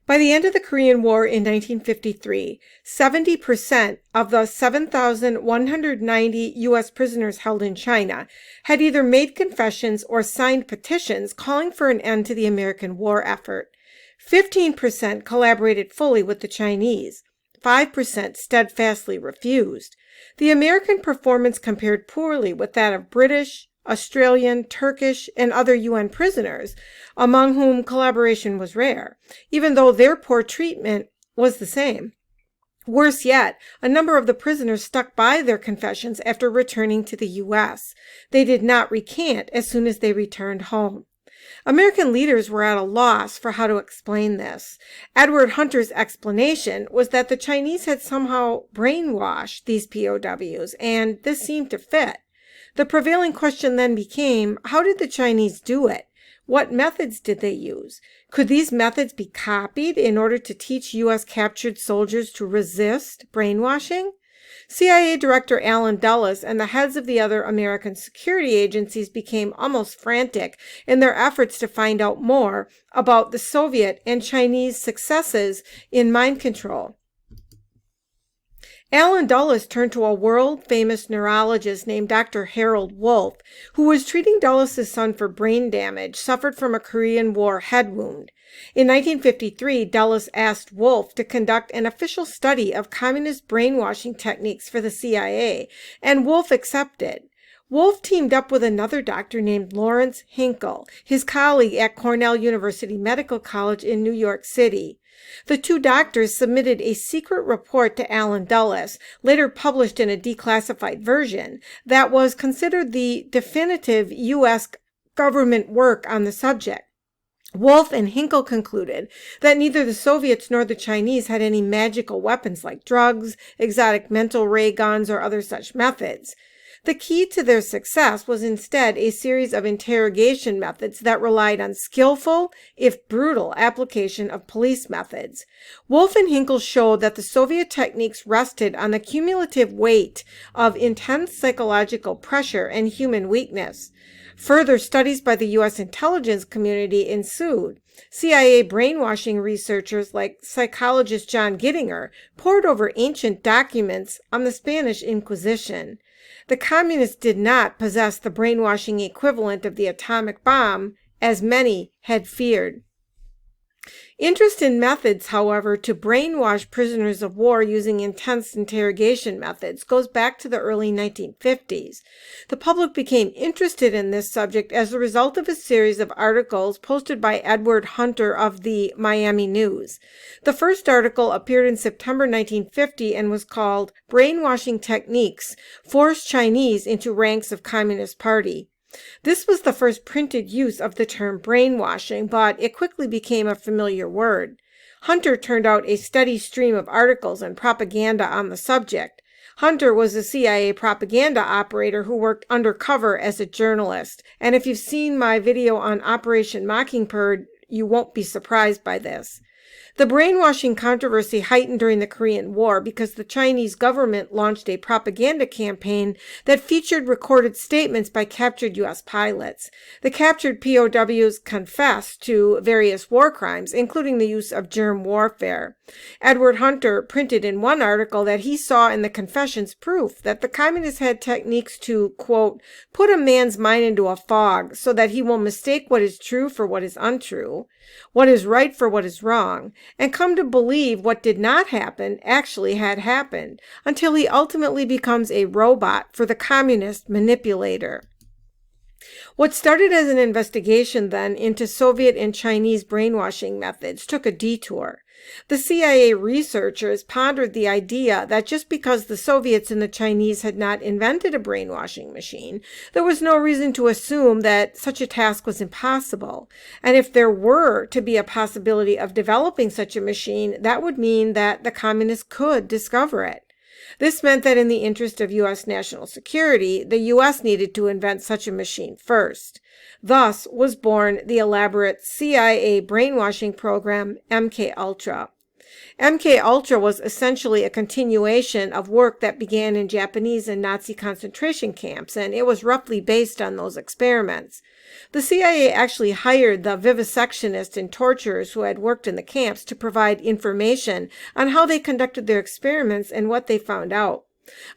By the end of the Korean War in 1953, 70% of the 7,190 U.S. prisoners held in China had either made confessions or signed petitions calling for an end to the American war effort. 15% collaborated fully with the Chinese. 5% steadfastly refused. The American performance compared poorly with that of British, Australian, Turkish, and other UN prisoners, among whom collaboration was rare, even though their poor treatment was the same. Worse yet, a number of the prisoners stuck by their confessions after returning to the U.S. They did not recant as soon as they returned home. American leaders were at a loss for how to explain this. Edward Hunter's explanation was that the Chinese had somehow brainwashed these POWs, and this seemed to fit. The prevailing question then became, how did the Chinese do it? What methods did they use? Could these methods be copied in order to teach U.S. captured soldiers to resist brainwashing? CIA Director Allen Dulles and the heads of the other American security agencies became almost frantic in their efforts to find out more about the Soviet and Chinese successes in mind control. Allen Dulles turned to a world-famous neurologist named Dr. Harold Wolff, who was treating Dulles' son for brain damage suffered from a Korean War head wound. In 1953, Dulles asked Wolff to conduct an official study of communist brainwashing techniques for the CIA, and Wolff accepted. Wolff teamed up with another doctor named Lawrence Hinkle, his colleague at Cornell University Medical College in New York City. The two doctors submitted a secret report to Allen Dulles, later published in a declassified version, that was considered the definitive U.S. government work on the subject. Wolff and Hinkle concluded that neither the Soviets nor the Chinese had any magical weapons like drugs, exotic mental ray guns, or other such methods. The key to their success was instead a series of interrogation methods that relied on skillful, if brutal, application of police methods. Wolff and Hinkle showed that the Soviet techniques rested on the cumulative weight of intense psychological pressure and human weakness. Further studies by the U.S. intelligence community ensued. CIA brainwashing researchers like psychologist John Gittinger pored over ancient documents on the Spanish Inquisition. The communists did not possess the brainwashing equivalent of the atomic bomb, as many had feared. Interest in methods, however, to brainwash prisoners of war using intense interrogation methods goes back to the early 1950s. The public became interested in this subject as a result of a series of articles posted by Edward Hunter of the Miami News. The first article appeared in September 1950 and was called "Brainwashing Techniques Force Chinese into Ranks of Communist Party." This was the first printed use of the term brainwashing, but it quickly became a familiar word. Hunter turned out a steady stream of articles and propaganda on the subject. Hunter was a CIA propaganda operator who worked undercover as a journalist, and if you've seen my video on Operation Mockingbird, you won't be surprised by this. The brainwashing controversy heightened during the Korean War because the Chinese government launched a propaganda campaign that featured recorded statements by captured U.S. pilots. The captured POWs confessed to various war crimes, including the use of germ warfare. Edward Hunter printed in one article that he saw in the confessions proof that the communists had techniques to, quote, put a man's mind into a fog so that he will mistake what is true for what is untrue, what is right for what is wrong, and come to believe what did not happen actually had happened, until he ultimately becomes a robot for the communist manipulator. What started as an investigation then into Soviet and Chinese brainwashing methods took a detour. The CIA researchers pondered the idea that just because the Soviets and the Chinese had not invented a brainwashing machine, there was no reason to assume that such a task was impossible. And if there were to be a possibility of developing such a machine, that would mean that the communists could discover it. This meant that in the interest of U.S. national security, the U.S. needed to invent such a machine first. Thus was born the elaborate CIA brainwashing program MKUltra. MKUltra was essentially a continuation of work that began in Japanese and Nazi concentration camps, and it was roughly based on those experiments. The CIA actually hired the vivisectionists and torturers who had worked in the camps to provide information on how they conducted their experiments and what they found out.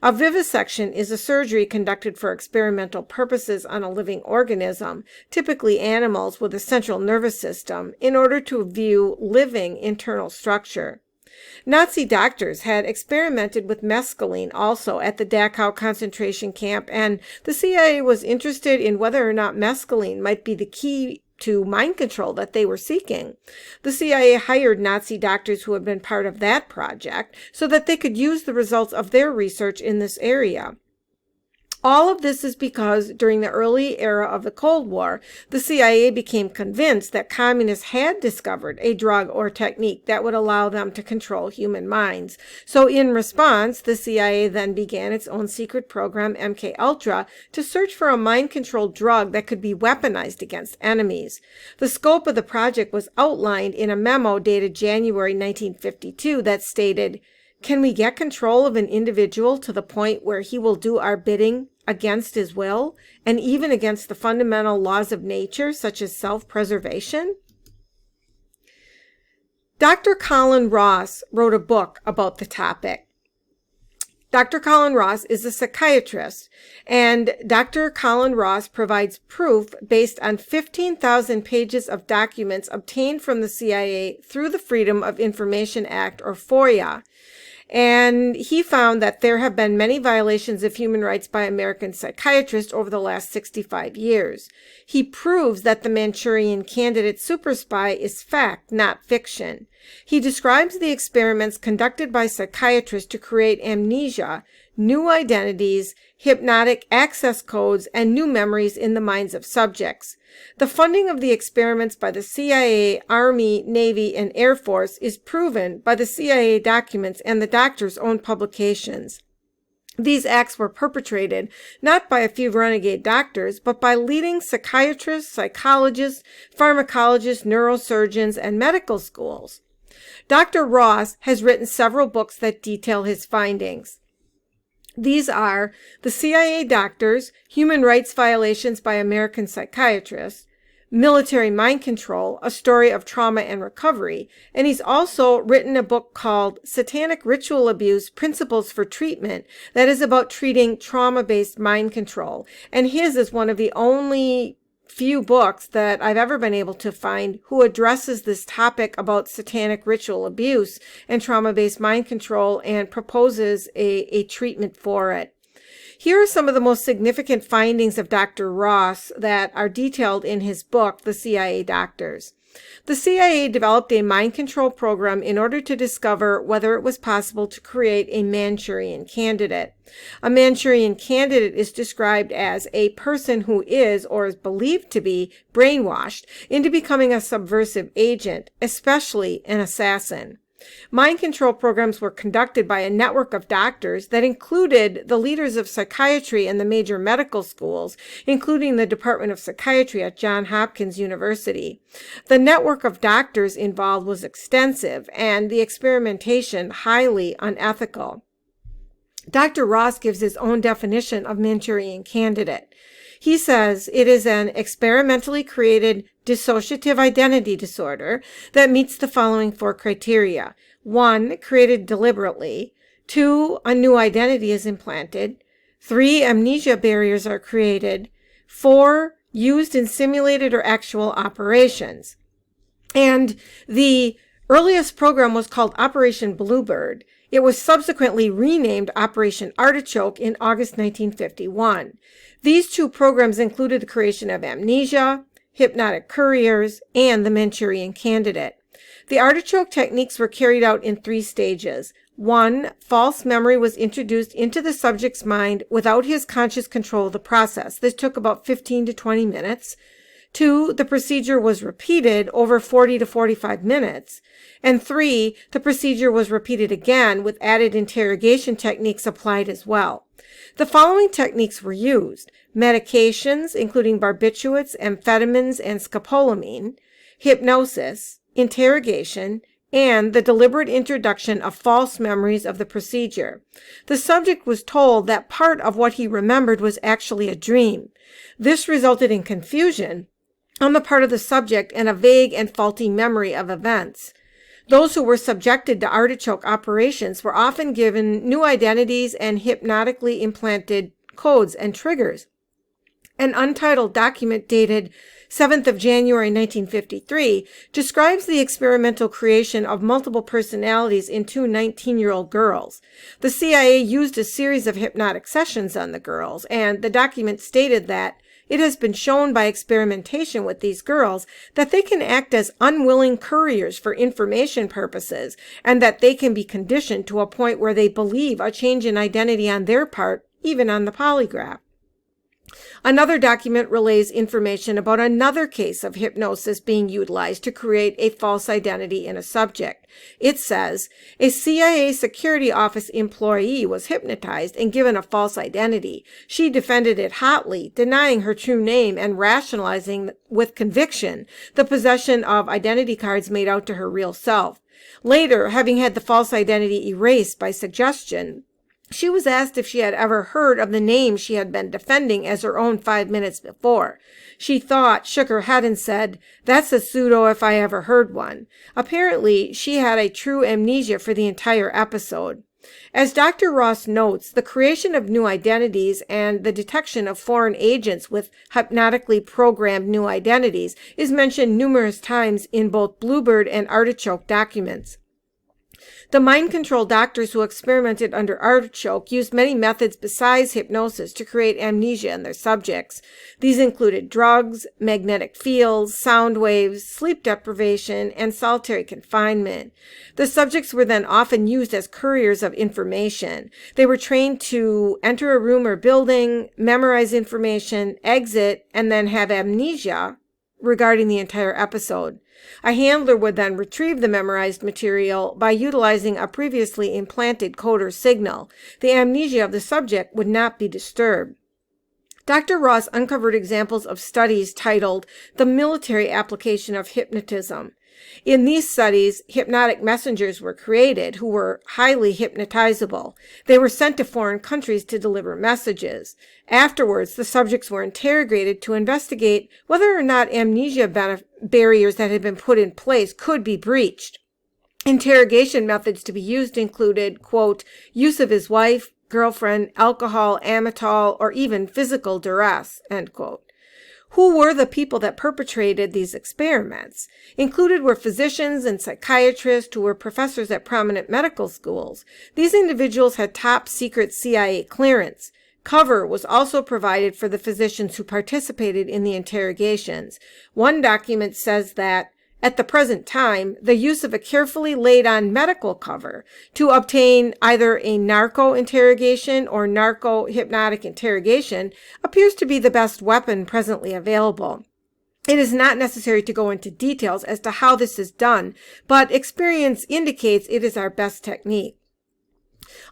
A vivisection is a surgery conducted for experimental purposes on a living organism, typically animals with a central nervous system, in order to view living internal structure. Nazi doctors had experimented with mescaline also at the Dachau concentration camp, and the CIA was interested in whether or not mescaline might be the key to mind control that they were seeking. The CIA hired Nazi doctors who had been part of that project so that they could use the results of their research in this area. All of this is because during the early era of the Cold War, the CIA became convinced that communists had discovered a drug or technique that would allow them to control human minds. So in response, the CIA then began its own secret program, MKUltra, to search for a mind-controlled drug that could be weaponized against enemies. The scope of the project was outlined in a memo dated January 1952 that stated, "Can we get control of an individual to the point where he will do our bidding against his will, and even against the fundamental laws of nature, such as self-preservation?" Dr. Colin Ross wrote a book about the topic. Dr. Colin Ross is a psychiatrist, and Dr. Colin Ross provides proof based on 15,000 pages of documents obtained from the CIA through the Freedom of Information Act, or FOIA. And he found that there have been many violations of human rights by American psychiatrists over the last 65 years. He proves that the Manchurian Candidate super spy is fact, not fiction. He describes the experiments conducted by psychiatrists to create amnesia, new identities, hypnotic access codes, and new memories in the minds of subjects. The funding of the experiments by the CIA, Army, Navy, and Air Force is proven by the CIA documents and the doctor's own publications. These acts were perpetrated not by a few renegade doctors, but by leading psychiatrists, psychologists, pharmacologists, neurosurgeons, and medical schools. Dr. Ross has written several books that detail his findings. These are The CIA Doctors, Human Rights Violations by American Psychiatrists, Military Mind Control, A Story of Trauma and Recovery, and he's also written a book called Satanic Ritual Abuse, Principles for Treatment, that is about treating trauma-based mind control. And his is one of the only few books that I've ever been able to find who addresses this topic about satanic ritual abuse and trauma-based mind control and proposes a treatment for it. Here are some of the most significant findings of Dr. Ross that are detailed in his book, The CIA Doctors. The CIA developed a mind control program in order to discover whether it was possible to create a Manchurian candidate. A Manchurian candidate is described as a person who is, or is believed to be, brainwashed into becoming a subversive agent, especially an assassin. Mind control programs were conducted by a network of doctors that included the leaders of psychiatry in the major medical schools, including the Department of Psychiatry at Johns Hopkins University. The network of doctors involved was extensive and the experimentation highly unethical. Dr. Ross gives his own definition of Manchurian Candidate. He says it is an experimentally created dissociative identity disorder that meets the following 4 criteria. 1, created deliberately. 2, a new identity is implanted. 3, amnesia barriers are created. 4, used in simulated or actual operations. And the earliest program was called Operation BLUEBIRD. It was subsequently renamed Operation ARTICHOKE in August 1951. These 2 programs included the creation of amnesia, hypnotic couriers, and the Manchurian Candidate. The artichoke techniques were carried out in 3 stages. 1, false memory was introduced into the subject's mind without his conscious control of the process. This took about 15 to 20 minutes. 2, the procedure was repeated over 40 to 45 minutes. And 3, the procedure was repeated again with added interrogation techniques applied as well. The following techniques were used: medications, including barbiturates, amphetamines, and scopolamine, hypnosis, interrogation, and the deliberate introduction of false memories of the procedure. The subject was told that part of what he remembered was actually a dream. This resulted in confusion on the part of the subject and a vague and faulty memory of events. Those who were subjected to artichoke operations were often given new identities and hypnotically implanted codes and triggers. An untitled document dated 7th of January 1953 describes the experimental creation of multiple personalities in two 19-year-old girls. The CIA used a series of hypnotic sessions on the girls, and the document stated that it has been shown by experimentation with these girls that they can act as unwilling couriers for information purposes, and that they can be conditioned to a point where they believe a change in identity on their part, even on the polygraph. Another document relays information about another case of hypnosis being utilized to create a false identity in a subject. It says, a CIA security office employee was hypnotized and given a false identity. She defended it hotly, denying her true name and rationalizing with conviction the possession of identity cards made out to her real self. Later, having had the false identity erased by suggestion, she was asked if she had ever heard of the name she had been defending as her own 5 minutes before. She thought, shook her head, and said, "That's a pseudo if I ever heard one." Apparently, she had a true amnesia for the entire episode. As Dr. Ross notes, the creation of new identities and the detection of foreign agents with hypnotically programmed new identities is mentioned numerous times in both Bluebird and Artichoke documents. The mind control doctors who experimented under Artichoke used many methods besides hypnosis to create amnesia in their subjects. These included drugs, magnetic fields, sound waves, sleep deprivation, and solitary confinement. The subjects were then often used as couriers of information. They were trained to enter a room or building, memorize information, exit, and then have amnesia regarding the entire episode. A handler would then retrieve the memorized material by utilizing a previously implanted code or signal. The amnesia of the subject would not be disturbed. Dr. Ross uncovered examples of studies titled "The Military Application of Hypnotism." In these studies, hypnotic messengers were created who were highly hypnotizable. They were sent to foreign countries to deliver messages. Afterwards, the subjects were interrogated to investigate whether or not amnesia barriers that had been put in place could be breached. Interrogation methods to be used included, quote, use of his wife, girlfriend, alcohol, amytal, or even physical duress, end quote. Who were the people that perpetrated these experiments? Included were physicians and psychiatrists who were professors at prominent medical schools. These individuals had top secret CIA clearance. Cover was also provided for the physicians who participated in the interrogations. One document says that, at the present time, the use of a carefully laid-on medical cover to obtain either a narco interrogation or narco-hypnotic interrogation appears to be the best weapon presently available. It is not necessary to go into details as to how this is done, but experience indicates it is our best technique.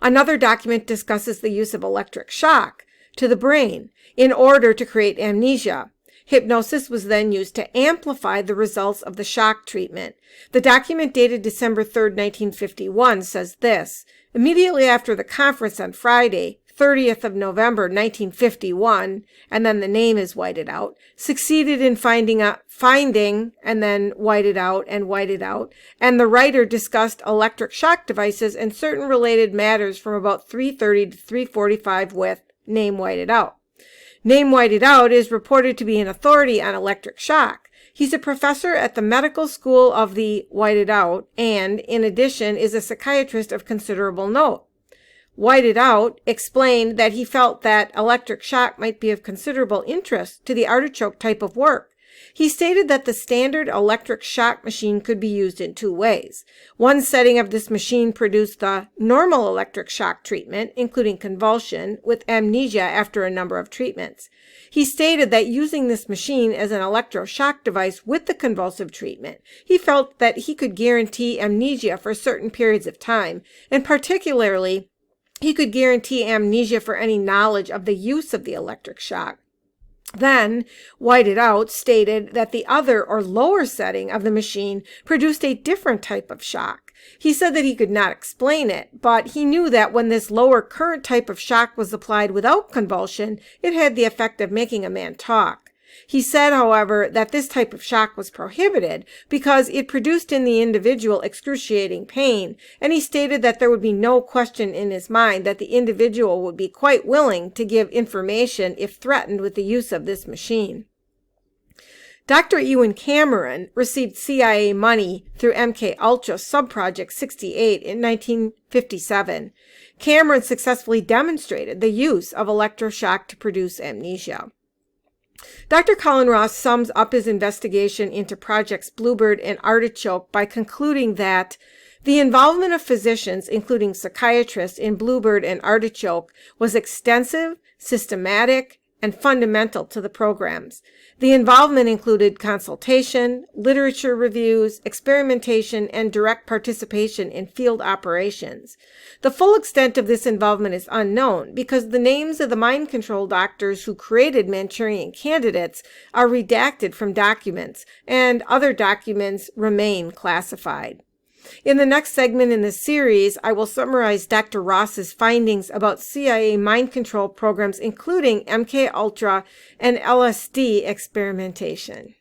Another document discusses the use of electric shock to the brain in order to create amnesia. Hypnosis was then used to amplify the results of the shock treatment. The document dated December 3, 1951 says this: immediately after the conference on Friday, 30th of November, 1951, and then the name is whited out, succeeded in finding, and then whited out, and the writer discussed electric shock devices and certain related matters from about 3:30 to 3:45 with name whited out. Name whited out is reported to be an authority on electric shock. He's a professor at the medical school of the whited out and, in addition, is a psychiatrist of considerable note. Whited out explained that he felt that electric shock might be of considerable interest to the artichoke type of work. He stated that the standard electric shock machine could be used in two ways. One setting of this machine produced the normal electric shock treatment, including convulsion, with amnesia after a number of treatments. He stated that using this machine as an electroshock device with the convulsive treatment, he felt that he could guarantee amnesia for certain periods of time, and particularly, he could guarantee amnesia for any knowledge of the use of the electric shock. Then, whited out, stated that the other or lower setting of the machine produced a different type of shock. He said that he could not explain it, but he knew that when this lower current type of shock was applied without convulsion, it had the effect of making a man talk. He said, however, that this type of shock was prohibited because it produced in the individual excruciating pain, and he stated that there would be no question in his mind that the individual would be quite willing to give information if threatened with the use of this machine. Dr. Ewan Cameron received CIA money through MKUltra Subproject 68 in 1957. Cameron successfully demonstrated the use of electroshock to produce amnesia. Dr. Colin Ross sums up his investigation into Projects Bluebird and Artichoke by concluding that the involvement of physicians, including psychiatrists, in Bluebird and Artichoke was extensive, systematic, and fundamental to the programs. The involvement included consultation, literature reviews, experimentation, and direct participation in field operations. The full extent of this involvement is unknown because the names of the mind control doctors who created Manchurian Candidates are redacted from documents, and other documents remain classified. In the next segment in this series, I will summarize Dr. Ross's findings about CIA mind control programs, including MKUltra and LSD experimentation.